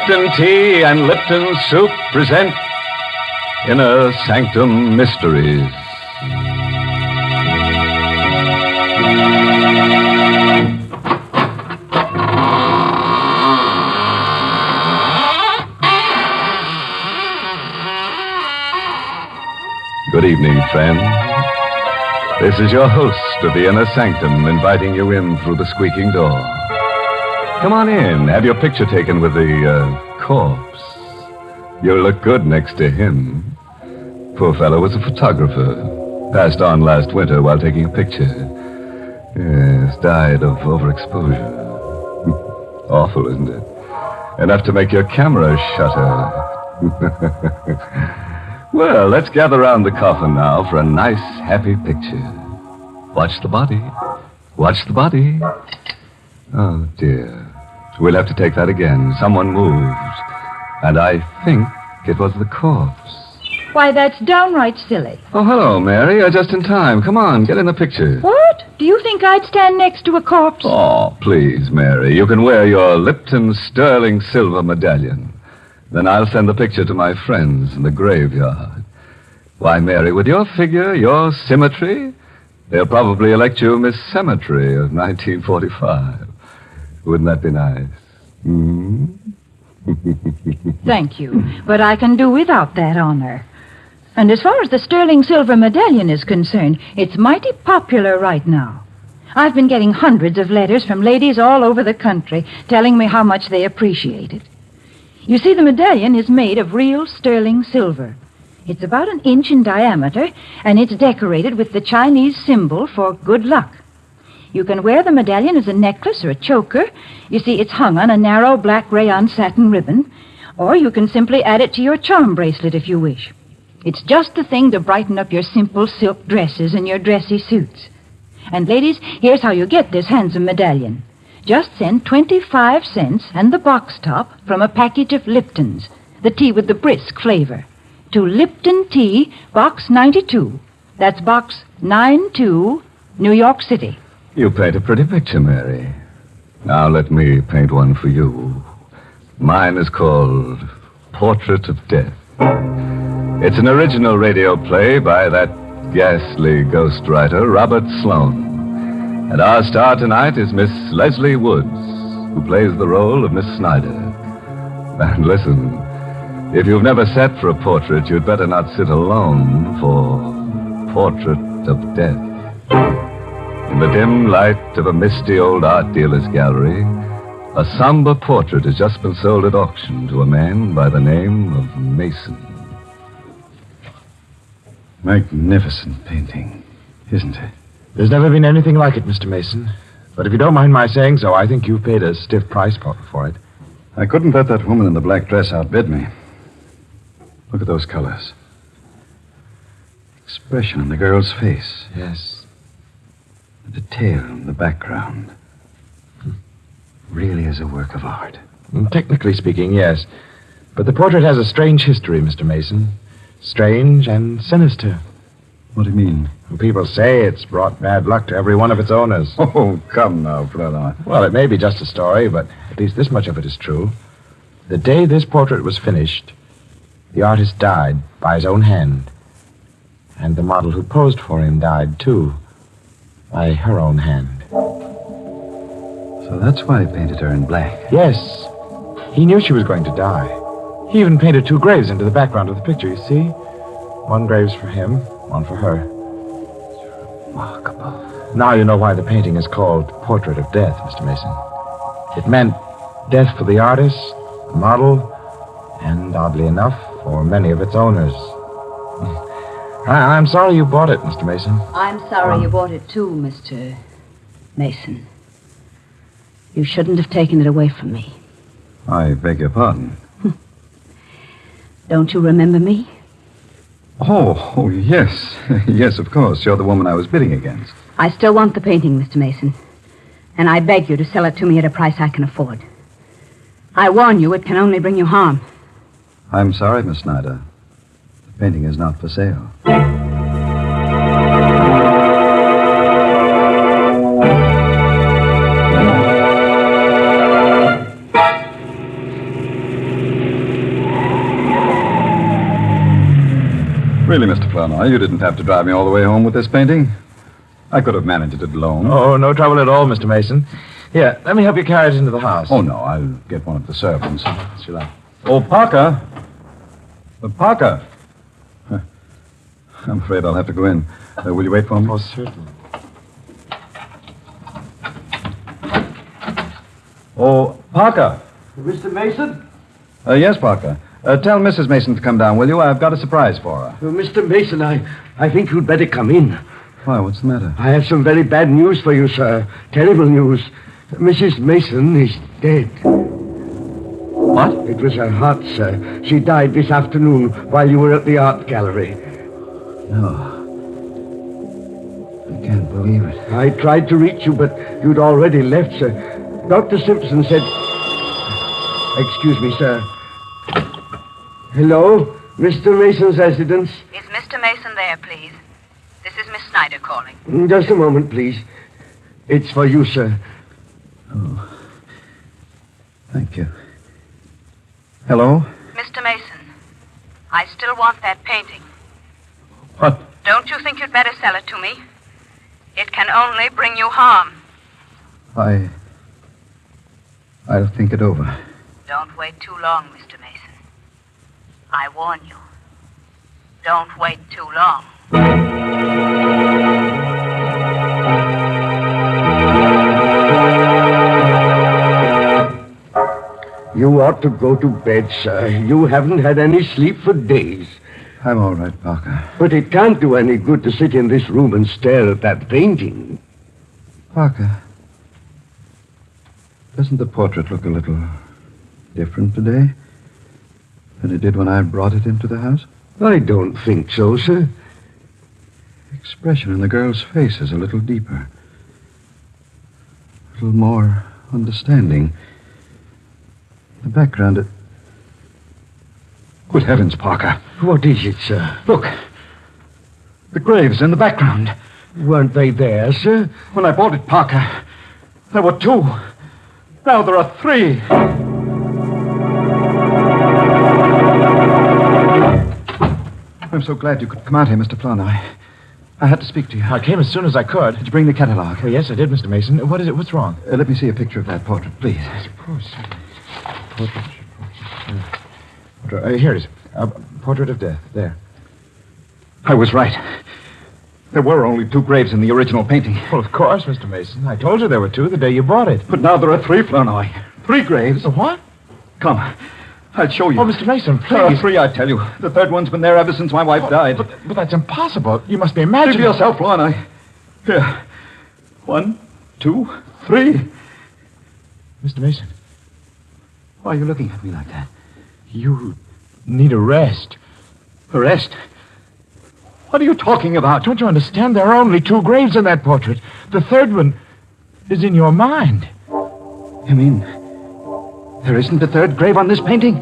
Lipton Tea and Lipton Soup present Inner Sanctum Mysteries. Good evening, friend. This is your host of the Inner Sanctum inviting you in through the squeaking door. Come on in. Have your picture taken with the corpse. You'll look good next to him. Poor fellow was a photographer. Passed on last winter while taking a picture. Yes, died of overexposure. Awful, isn't it? Enough to make your camera shudder. Well, let's gather around the coffin now for a nice, happy picture. Watch the body. Watch the body. Oh, dear. We'll have to take that again. Someone moved. And I think it was the corpse. Why, that's downright silly. Oh, hello, Mary. You're just in time. Come on, get in the picture. What? Do you think I'd stand next to a corpse? Oh, please, Mary. You can wear your Lipton sterling silver medallion. Then I'll send the picture to my friends in the graveyard. Why, Mary, with your figure, your symmetry, they'll probably elect you Miss Cemetery of 1945. Wouldn't that be nice? Thank you, but I can do without that honor. And as far as the sterling silver medallion is concerned, it's mighty popular right now. I've been getting hundreds of letters from ladies all over the country telling me how much they appreciate it. You see, the medallion is made of real sterling silver. It's about 1 inch in diameter, and it's decorated with the Chinese symbol for good luck. You can wear the medallion as a necklace or a choker. You see, it's hung on a narrow black rayon satin ribbon, or you can simply add it to your charm bracelet if you wish. It's just the thing to brighten up your simple silk dresses and your dressy suits. And ladies, here's how you get this handsome medallion. Just send 25 cents and the box top from a package of Lipton's, the tea with the brisk flavor, to Lipton Tea, Box 92. That's Box 92, New York City. You paint a pretty picture, Mary. Now let me paint one for you. Mine is called Portrait of Death. It's an original radio play by that ghastly ghostwriter, Robert Sloane. And our star tonight is Miss Leslie Woods, who plays the role of Miss Snyder. And listen, if you've never sat for a portrait, you'd better not sit alone for Portrait of Death. In the dim light of a misty old art dealer's gallery, a somber portrait has just been sold at auction to a man by the name of Mason. Magnificent painting, isn't it? There's never been anything like it, Mr. Mason. But if you don't mind my saying so, I think you've paid a stiff price for it. I couldn't let that woman in the black dress outbid me. Look at those colors. Expression on the girl's face. Yes. The detail in the background. Really is a work of art. Technically speaking, yes. But the portrait has a strange history, Mr. Mason. Strange and sinister. What do you mean? People say it's brought bad luck to every one of its owners. Oh, come now, brother. Well, it may be just a story, but at least this much of it is true. The day this portrait was finished, the artist died by his own hand. And the model who posed for him died, too, by her own hand. So that's why he painted her in black. Yes. He knew she was going to die. He even painted 2 graves into the background of the picture, you see? 1 grave's for him, 1 for her. Remarkable. Now you know why the painting is called Portrait of Death, Mr. Mason. It meant death for the artist, the model, and, oddly enough, for many of its owners. I'm sorry you bought it, Mr. Mason. I'm sorry you bought it too, Mr. Mason. You shouldn't have taken it away from me. I beg your pardon. Don't you remember me? Oh, yes. Yes, of course. You're the woman I was bidding against. I still want the painting, Mr. Mason. And I beg you to sell it to me at a price I can afford. I warn you, it can only bring you harm. I'm sorry, Miss Snyder. The painting is not for sale. Flournoy, you didn't have to drive me all the way home with this painting. I could have managed it alone. Oh, no trouble at all, Mr. Mason. Here, let me help you carry it into the house. Oh, no, I'll get one of the servants. She like. Oh, Parker. Parker. I'm afraid I'll have to go in. Will you wait for me? Oh, certainly. Oh, Parker. Mr. Mason? Yes, Parker. Tell Mrs. Mason to come down, will you? I've got a surprise for her. Mr. Mason, I think you'd better come in. Why, what's the matter? I have some very bad news for you, sir. Terrible news. Mrs. Mason is dead. What? It was her heart, sir. She died this afternoon while you were at the art gallery. No. I can't believe it. I tried to reach you, but you'd already left, sir. Dr. Simpson said... Excuse me, sir. Hello? Mr. Mason's residence? Is Mr. Mason there, please? This is Miss Snyder calling. Just a moment, please. It's for you, sir. Oh. Thank you. Hello? Mr. Mason, I still want that painting. What? Don't you think you'd better sell it to me? It can only bring you harm. I'll think it over. Don't wait too long, Mr. Mason. I warn you. Don't wait too long. You ought to go to bed, sir. You haven't had any sleep for days. I'm all right, Parker. But it can't do any good to sit in this room and stare at that painting. Parker, doesn't the portrait look a little different today than it did when I brought it into the house? I don't think so, sir. The expression in the girl's face is a little deeper. A little more understanding. The background, Good heavens, Parker. What is it, sir? Look. The graves in the background. Weren't they there, sir? When I bought it, Parker, there were 2. Now there are 3. I'm so glad you could come out here, Mr. Flournoy. I had to speak to you. I came as soon as I could. Did you bring the catalog? Oh, yes, I did, Mr. Mason. What is it? What's wrong? Let me see a picture of that portrait, please. Of course. Here it is. Portrait of Death. There. I was right. There were only 2 graves in the original painting. Well, of course, Mr. Mason. I told you there were 2 the day you bought it. But now there are 3, Flournoy. 3 graves. What? Come. I'll show you. Oh, Mr. Mason, There are please. 3, I tell you. The 3rd one's been there ever since my wife died. But that's impossible. You must be Think imagining. for yourself, Flournoy. Here. 1, 2, 3. Mr. Mason, Why are you looking at me like that? you need a rest. Arrest? What are you talking about? Don't you understand? There are only 2 graves in that portrait. The 3rd one is in your mind. You mean there isn't a 3rd grave on this painting?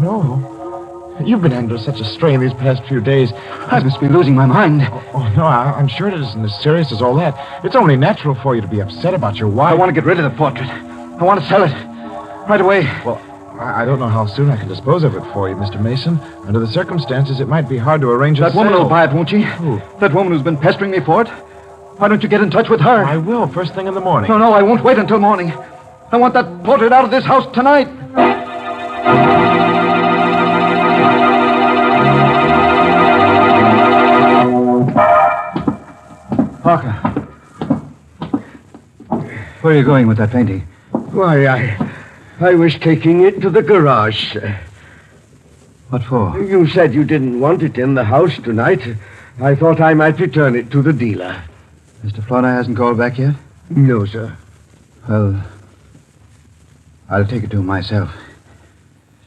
No. You've been under such a strain these past few days. I must be losing my mind. Oh, no, I'm sure it isn't as serious as all that. It's only natural for you to be upset about your wife. I want to get rid of the portrait. I want to sell it. Right away. Well, I don't know how soon I can dispose of it for you, Mr. Mason. Under the circumstances, it might be hard to arrange a That woman sale. will buy it, won't she? Who? That woman who's been pestering me for it. Why don't you get in touch with her? I will, first thing in the morning. No, I won't wait until morning. I want that portrait out of this house tonight. Parker. Where are you going with that painting? Why, I was taking it to the garage, sir. What for? You said you didn't want it in the house tonight. I thought I might return it to the dealer. Mr. Flournoy hasn't called back yet? No, sir. Well, I'll take it to him myself.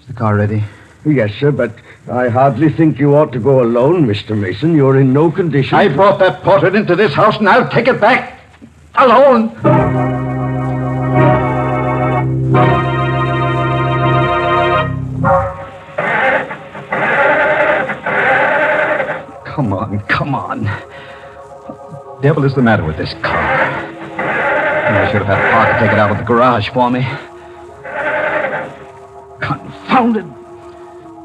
Is the car ready? Yes, sir, but I hardly think you ought to go alone, Mr. Mason. You're in no condition. I brought that portrait into this house, and I'll take it back. Alone. Come on. What the devil is the matter with this car? I should have had Parker take it out of the garage for me. Confounded.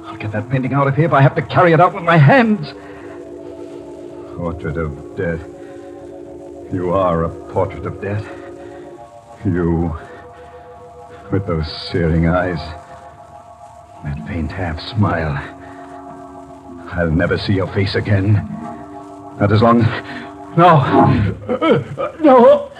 I'll get that painting out of here if I have to carry it out with my hands. Portrait of death. You are a portrait of death. You, with those searing eyes, that faint half smile. I'll never see your face again. Not as long... No! No!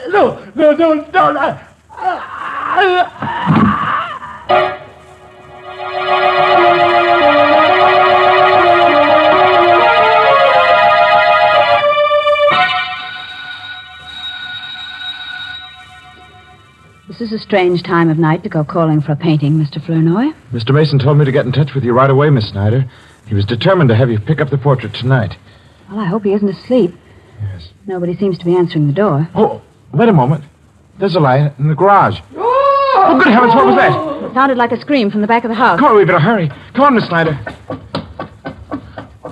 This is a strange time of night to go calling for a painting, Mr. Flournoy. Mr. Mason told me to get in touch with you right away, Miss Snyder. He was determined to have you pick up the portrait tonight. Well, I hope he isn't asleep. Yes. Nobody seems to be answering the door. Oh, wait a moment. There's a light in the garage. Oh, good heavens, what was that? It sounded like a scream from the back of the house. Come on, we better hurry. Come on, Miss Snyder.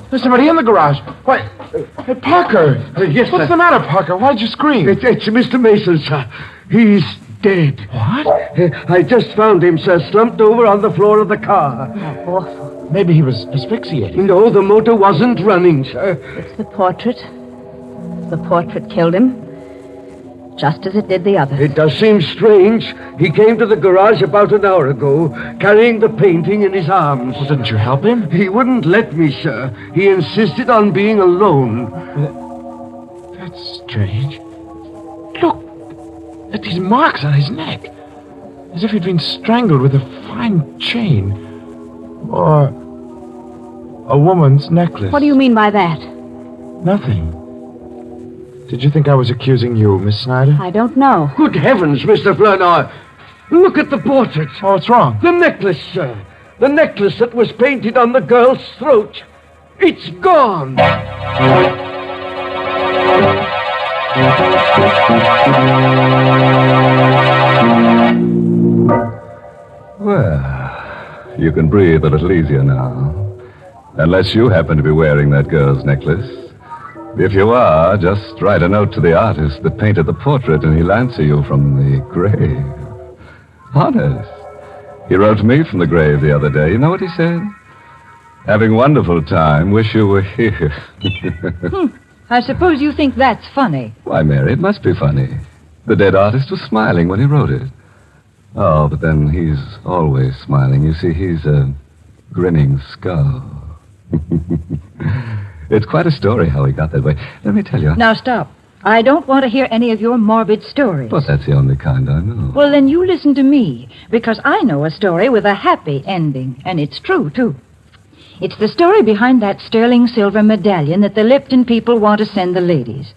There's somebody in the garage. Why, hey, Parker. Yes, What's sir. the matter, Parker? Why'd you scream? It's Mr. Mason, sir. He's dead. What? I just found him, sir, slumped over on the floor of the car. Awful. Maybe he was asphyxiated. No, the motor wasn't running, sir. It's the portrait. The portrait killed him, just as it did the others. It does seem strange. He came to the garage about an hour ago, carrying the painting in his arms. Well, didn't you help him? He wouldn't let me, sir. He insisted on being alone. That's strange. Look at these marks on his neck. As if he'd been strangled with a fine chain. Or a woman's necklace. What do you mean by that? Nothing. Did you think I was accusing you, Miss Snyder? I don't know. Good heavens, Mr. Flournoy. Look at the portrait. Oh, what's wrong? The necklace, sir. The necklace that was painted on the girl's throat. It's gone. Well, you can breathe a little easier now. Unless you happen to be wearing that girl's necklace. If you are, just write a note to the artist that painted the portrait and he'll answer you from the grave. Honest. He wrote to me from the grave the other day. You know what he said? Having wonderful time. Wish you were here. I suppose you think that's funny. Why, Mary, it must be funny. The dead artist was smiling when he wrote it. Oh, but then he's always smiling. You see, he's a grinning skull. It's quite a story how he got that way. Let me tell you. Now stop. I don't want to hear any of your morbid stories. But that's the only kind I know. Well, then you listen to me, because I know a story with a happy ending, and it's true, too. It's the story behind that sterling silver medallion that the Lipton people want to send the ladies.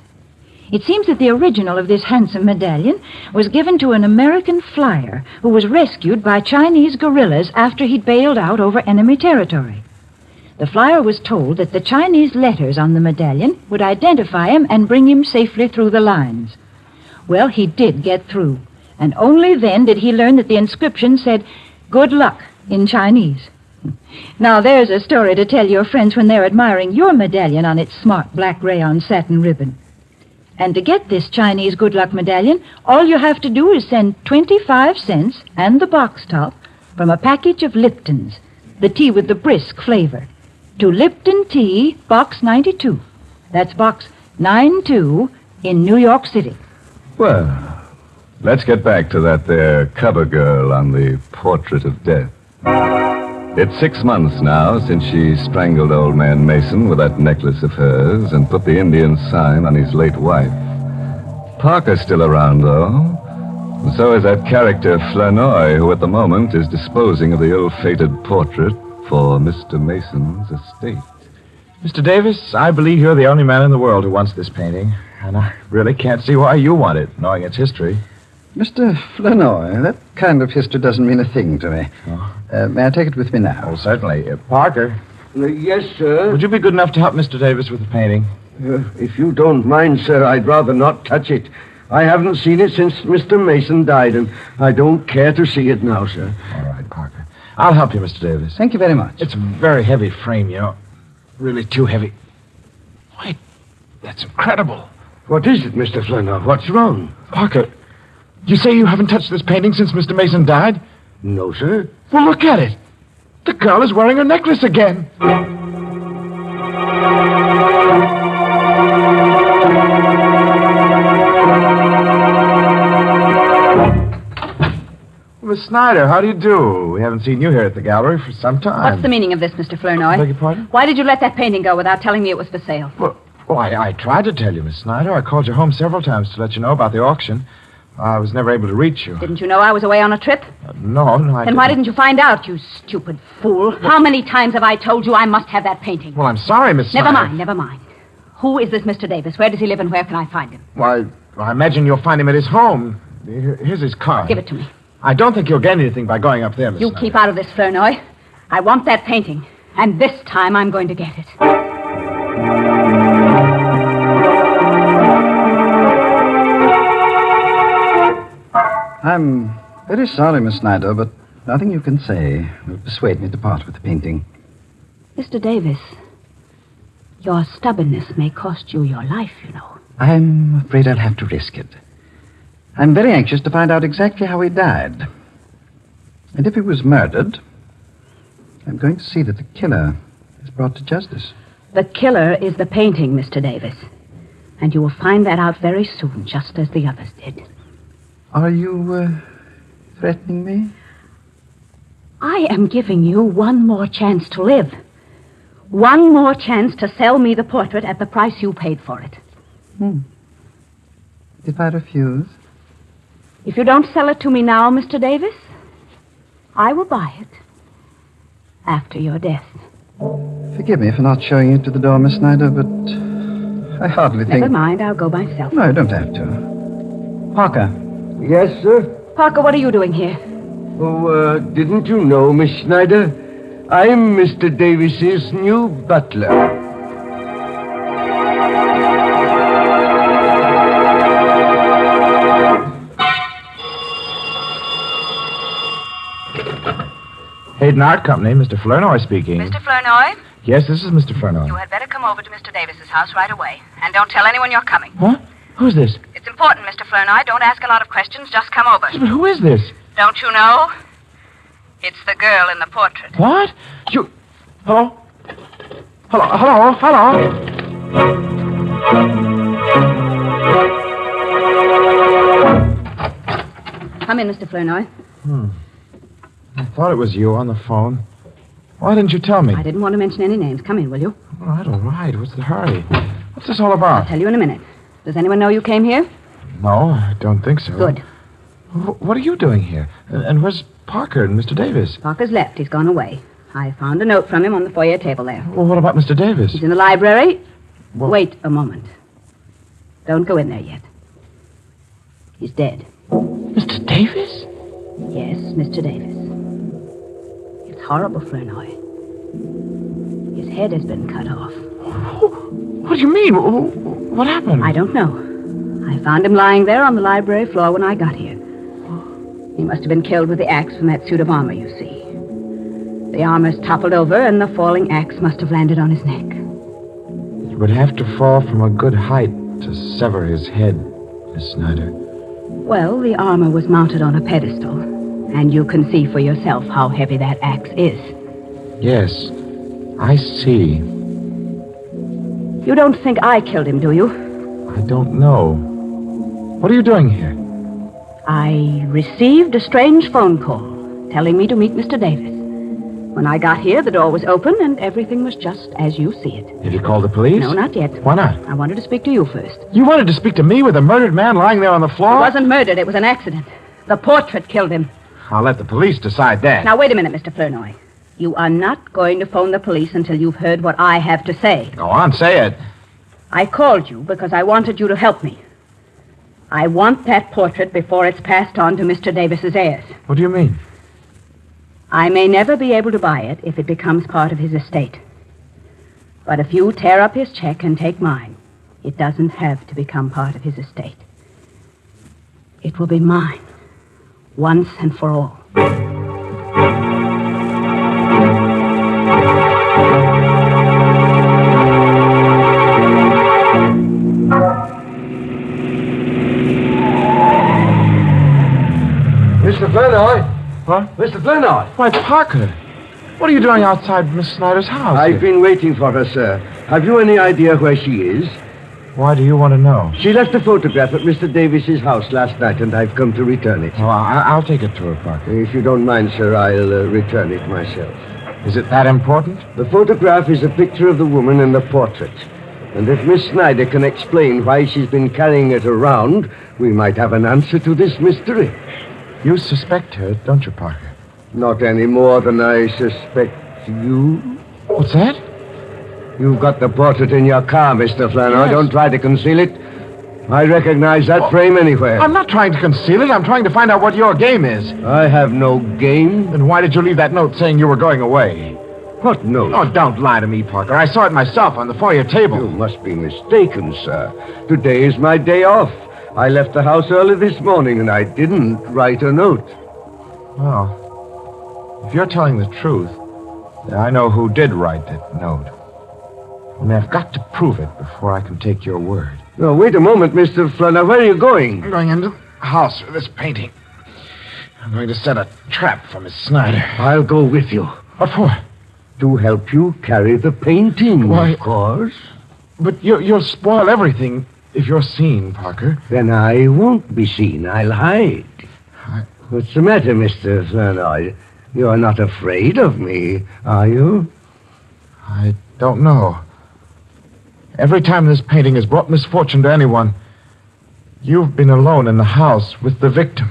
It seems that the original of this handsome medallion was given to an American flyer who was rescued by Chinese guerrillas after he'd bailed out over enemy territory. The flyer was told that the Chinese letters on the medallion would identify him and bring him safely through the lines. Well, he did get through, and only then did he learn that the inscription said, "Good luck," in Chinese. Now, there's a story to tell your friends when they're admiring your medallion on its smart black rayon satin ribbon. And to get this Chinese good luck medallion, all you have to do is send 25 cents and the box top from a package of Lipton's, the tea with the brisk flavor, to Lipton Tea, Box 92. That's Box 92 in New York City. Well, let's get back to that there cover girl on the Portrait of Death. It's 6 months now since she strangled old man Mason with that necklace of hers and put the Indian sign on his late wife. Parker's still around, though. And so is that character Flournoy, who at the moment is disposing of the ill-fated portrait for Mr. Mason's estate. Mr. Davis, I believe you're the only man in the world who wants this painting. And I really can't see why you want it, knowing its history. Mr. Flournoy, that kind of history doesn't mean a thing to me. Oh. May I take it with me now? Oh, certainly. Parker, Yes, sir. would you be good enough to help Mr. Davis with the painting? If you don't mind, sir, I'd rather not touch it. I haven't seen it since Mr. Mason died, and I don't care to see it now, sir. All right, Parker. I'll help you, Mr. Davis. Thank you very much. It's a very heavy frame, you know. Really too heavy. Wait, that's incredible. What is it, Mr. Flournoy? What's wrong? Parker, you say you haven't touched this painting since Mr. Mason died? No, sir. Well, look at it. The girl is wearing her necklace again. Miss Snyder. How do you do? We haven't seen you here at the gallery for some time. What's the meaning of this, Mr. Flournoy? Beg your pardon? Why did you let that painting go without telling me it was for sale? Well, I tried to tell you, Miss Snyder. I called you home several times to let you know about the auction. I was never able to reach you. Didn't you know I was away on a trip? No, I Then didn't. why didn't you find out, you stupid fool? How many times have I told you I must have that painting? Well, I'm sorry, Miss Snyder. Never mind. Who is this Mr. Davis? Where does he live and where can I find him? Why, I imagine you'll find him at his home. Here's his card. Give it to me. I don't think you'll get anything by going up there, Miss You Snyder. keep out of this, Flournoy. I want that painting, and this time I'm going to get it. I'm very sorry, Miss Snyder, but nothing you can say will persuade me to part with the painting. Mr. Davis, your stubbornness may cost you your life, you know. I'm afraid I'll have to risk it. I'm very anxious to find out exactly how he died. And if he was murdered, I'm going to see that the killer is brought to justice. The killer is the painting, Mr. Davis. And you will find that out very soon, just as the others did. Are you threatening me? I am giving you one more chance to live. One more chance to sell me the portrait at the price you paid for it. If I refuse? If you don't sell it to me now, Mr. Davis, I will buy it after your death. Forgive me for not showing you to the door, Miss Snyder, but I hardly think... Never mind, I'll go myself. No, you don't have to. Parker. Yes, sir? Parker, what are you doing here? Oh, didn't you know, Miss Snyder? I'm Mr. Davis's new butler. Hayden Art Company, Mr. Flournoy speaking. Mr. Flournoy, Yes, this is Mr. Flournoy. you had better come over to Mr. Davis's house right away. And don't tell anyone you're coming. What? Who's this? It's important, Mr. Flournoy. Don't ask a lot of questions. Just come over. But who is this? Don't you know? It's the girl in the portrait. What? You... Hello? Hello? Come in, Mr. Flournoy. I thought it was you on the phone. Why didn't you tell me? I didn't want to mention any names. Come in, will you? All right. What's the hurry? What's this all I'll about? tell you in a minute. Does anyone know you came here? No, I don't think so. Good. What are you doing here? And where's Parker and Mr. Davis? Parker's left. He's gone away. I found a note from him on the foyer table there. Well, what about Mr. Davis? He's in the library. Well- Wait a moment. Don't go in there yet. He's dead. Mr. Davis? Yes, Mr. Davis. It's horrible, Flournoy. His head has been cut off. What do you mean? What happened? I don't know. I found him lying there on the library floor when I got here. He must have been killed with the axe from that suit of armor, you see. The armor's toppled over, and the falling axe must have landed on his neck. It would have to fall from a good height to sever his head, Miss Snyder. Well, the armor was mounted on a pedestal, and you can see for yourself how heavy that axe is. Yes, I see. You don't think I killed him, do you? I don't know. What are you doing here? I received a strange phone call telling me to meet Mr. Davis. When I got here, the door was open, and everything was just as you see it. Have you called the police? No, not yet. Why not? I wanted to speak to you first. You wanted to speak to me with a murdered man lying there on the floor? It wasn't murdered. It was an accident. The portrait killed him. I'll let the police decide that. Now, wait a minute, Mr. Flournoy. You are not going to phone the police until you've heard what I have to say. Go on, say it. I called you because I wanted you to help me. I want that portrait before it's passed on to Mr. Davis's heirs. What do you mean? I may never be able to buy it if it becomes part of his estate. But if you tear up his check and take mine, it doesn't have to become part of his estate. It will be mine, once and for all. Mr. Flournoy? What? Mr. Flournoy? Why, Parker. What are you doing outside Miss Snyder's house? I've been waiting for her, sir. Have you any idea where she is? Why do you want to know? She left a photograph at Mr. Davis's house last night, and I've come to return it. Oh, I'll take it to her, Parker. If you don't mind, sir, I'll return it myself. Is it that important? The photograph is a picture of the woman in the portrait. And if Miss Snyder can explain why she's been carrying it around, we might have an answer to this mystery. You suspect her, don't you, Parker? Not any more than I suspect you. What's that? You've got the portrait in your car, Mr. Flannery. Yes. Don't try to conceal it. I recognize that frame anywhere. I'm not trying to conceal it. I'm trying to find out what your game is. I have no game. Then why did you leave that note saying you were going away? What note? Oh, don't lie to me, Parker. I saw it myself on the foyer table. You must be mistaken, sir. Today is my day off. I left the house early this morning, and I didn't write a note. Well, if you're telling the truth, then I know who did write that note. Only I've got to prove it before I can take your word. No, wait a moment, Mr. Flannery. Where are you going? I'm going into the house for this painting. I'm going to set a trap for Miss Snyder. I'll go with you. What for? To help you carry the painting, Why- of course. But you'll spoil everything if you're seen, Parker. Then I won't be seen. I'll hide. What's the matter, Mr. Flannery? You're not afraid of me, are you? I don't know. Every time this painting has brought misfortune to anyone, you've been alone in the house with the victim.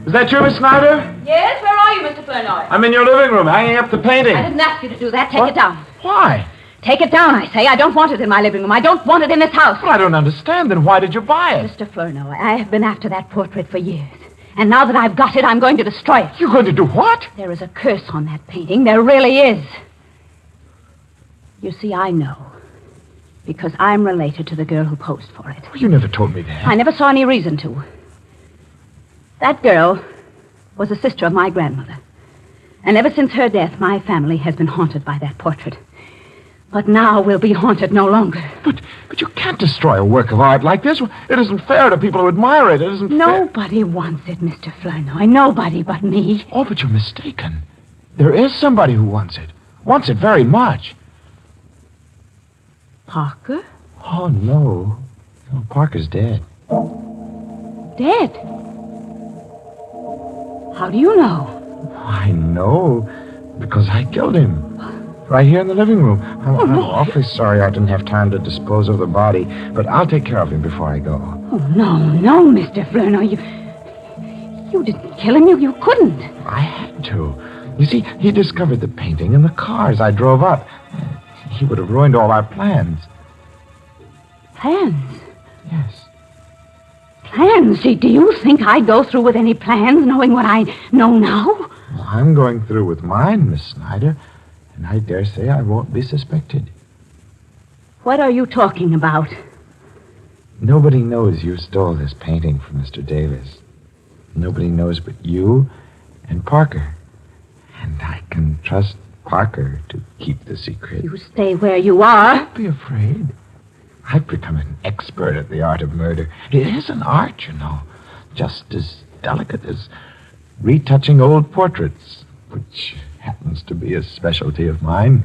Is that you, Miss Snyder? Yes, where are you, Mr. Flannery? I'm in your living room, hanging up the painting. I didn't ask you to do that. Take What? it down. Why? Take it down, I say. I don't want it in my living room. I don't want it in this house. Well, I don't understand. Then why did you buy it? Mr. Flannery, I have been after that portrait for years. And now that I've got it, I'm going to destroy it. You're going to do what? There is a curse on that painting. There really is. You see, I know. Because I'm related to the girl who posed for it. You never told me that. I never saw any reason to. That girl was a sister of my grandmother. And ever since her death, my family has been haunted by that portrait. But now we'll be haunted no longer. But you can't destroy a work of art like this. It isn't fair to people who admire it. It isn't fair. Nobody wants it, Mr. Flannery. Nobody but me. Oh, but you're mistaken. There is somebody who wants it. Wants it very much. Parker? Oh, no. No, Parker's dead. Dead? How do you know? I know. Because I killed him. Right here in the living room. I'm awfully sorry I didn't have time to dispose of the body, but I'll take care of him before I go. Oh, no, Mr. Flannery. You didn't kill him. You couldn't. I had to. You see, he discovered the painting in the car as I drove up. He would have ruined all our plans. Plans? Yes. Plans? Do you think I'd go through with any plans knowing what I know now? Well, I'm going through with mine, Miss Snyder, and I dare say I won't be suspected. What are you talking about? Nobody knows you stole this painting from Mr. Davis. Nobody knows but you and Parker. And I can trust Parker to keep the secret. You stay where you are. Don't be afraid. I've become an expert at the art of murder. It is an art, you know, just as delicate as retouching old portraits, which happens to be a specialty of mine.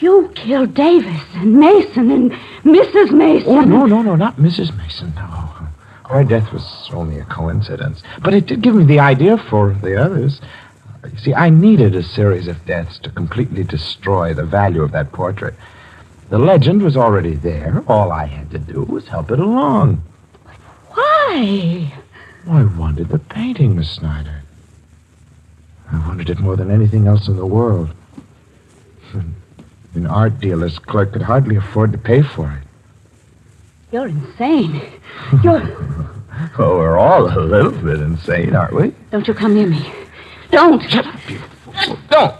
You killed Davis and Mason and Mrs. Mason. Oh, no, not Mrs. Mason, no. Her death was only a coincidence. But it did give me the idea for the others. You see, I needed a series of deaths to completely destroy the value of that portrait. The legend was already there. All I had to do was help it along. Why? I wanted the painting, Miss Snyder. I wanted it more than anything else in the world. An art dealer's clerk could hardly afford to pay for it. You're insane. Oh, we're all a little bit insane, aren't we? Don't you come near me. Don't. Shut up, you fool. Don't.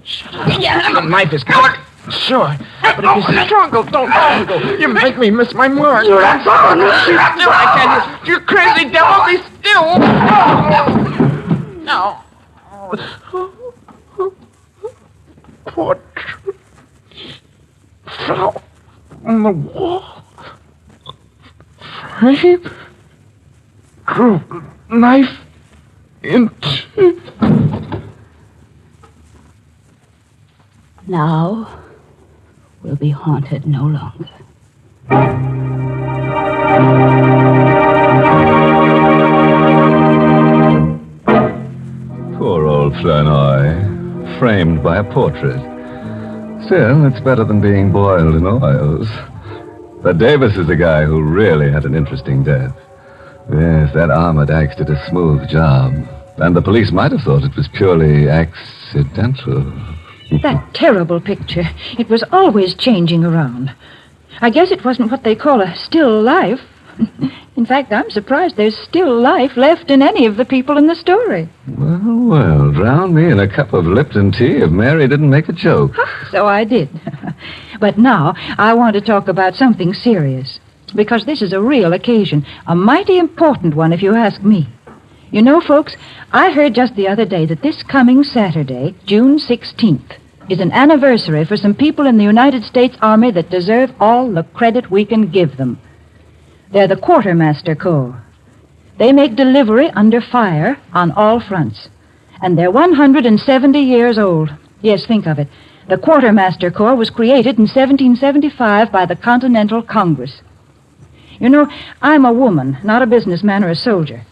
Shut up. The knife is cut. Sure. But if you struggle, don't struggle. You make me miss my mark. You're not still, I can't. You crazy devil, be still. No. Portrait. Flower on the wall. Frame. screw the knife into... Now we'll be haunted no longer. Poor old Flournoy, framed by a portrait. Still, it's better than being boiled in oils. But Davis is a guy who really had an interesting death. Yes, that armored axe did a smooth job. And the police might have thought it was purely accidental. That terrible picture. It was always changing around. I guess it wasn't what they call a still life. In fact, I'm surprised there's still life left in any of the people in the story. Well, drown me in a cup of Lipton tea if Mary didn't make a joke. So I did. But now I want to talk about something serious. Because this is a real occasion. A mighty important one, if you ask me. You know, folks, I heard just the other day that this coming Saturday, June 16th, is an anniversary for some people in the United States Army that deserve all the credit we can give them. They're the Quartermaster Corps. They make delivery under fire on all fronts. And they're 170 years old. Yes, think of it. The Quartermaster Corps was created in 1775 by the Continental Congress. You know, I'm a woman, not a businessman or a soldier.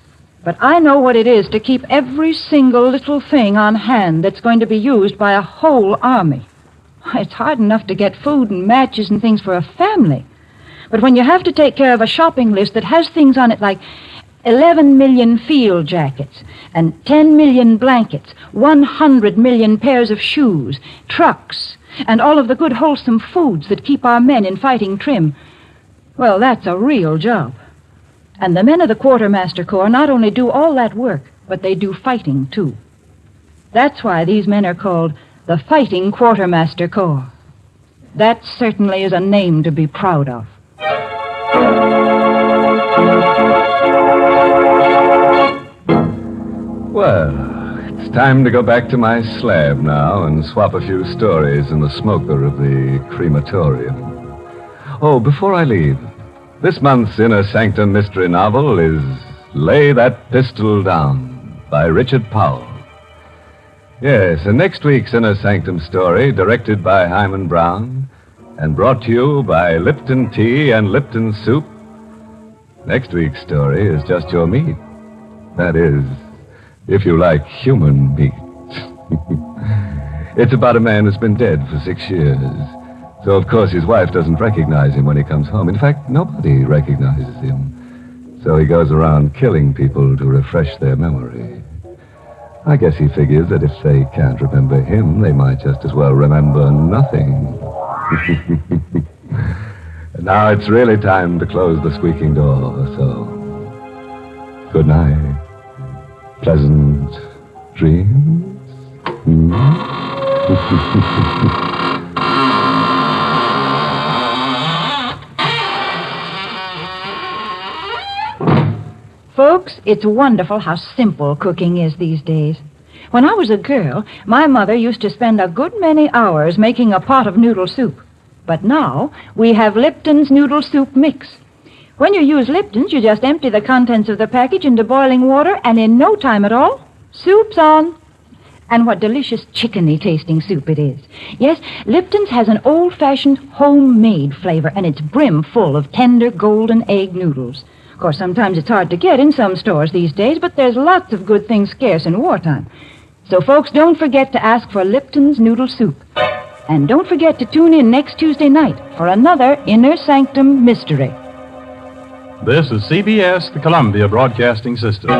But I know what it is to keep every single little thing on hand that's going to be used by a whole army. It's hard enough to get food and matches and things for a family. But when you have to take care of a shopping list that has things on it like 11 million field jackets and 10 million blankets, 100 million pairs of shoes, trucks, and all of the good wholesome foods that keep our men in fighting trim, well, that's a real job. And the men of the Quartermaster Corps not only do all that work, but they do fighting, too. That's why these men are called the Fighting Quartermaster Corps. That certainly is a name to be proud of. Well, it's time to go back to my slab now and swap a few stories in the smoker of the crematorium. Oh, before I leave, this month's Inner Sanctum mystery novel is Lay That Pistol Down by Richard Powell. Yes, and next week's Inner Sanctum story, directed by Hyman Brown and brought to you by Lipton Tea and Lipton Soup. Next week's story is just your meat. That is, if you like human meat. It's about a man who's been dead for 6 years. So, of course, his wife doesn't recognize him when he comes home. In fact, nobody recognizes him. So he goes around killing people to refresh their memory. I guess he figures that if they can't remember him, they might just as well remember nothing. Now it's really time to close the squeaking door, so good night. Pleasant dreams. Folks, it's wonderful how simple cooking is these days. When I was a girl, my mother used to spend a good many hours making a pot of noodle soup. But now, we have Lipton's Noodle Soup Mix. When you use Lipton's, you just empty the contents of the package into boiling water, and in no time at all, soup's on. And what delicious chickeny-tasting soup it is. Yes, Lipton's has an old-fashioned homemade flavor, and it's brim full of tender golden egg noodles. Of course, sometimes it's hard to get in some stores these days, but there's lots of good things scarce in wartime. So, folks, don't forget to ask for Lipton's Noodle Soup. And don't forget to tune in next Tuesday night for another Inner Sanctum Mystery. This is CBS, the Columbia Broadcasting System.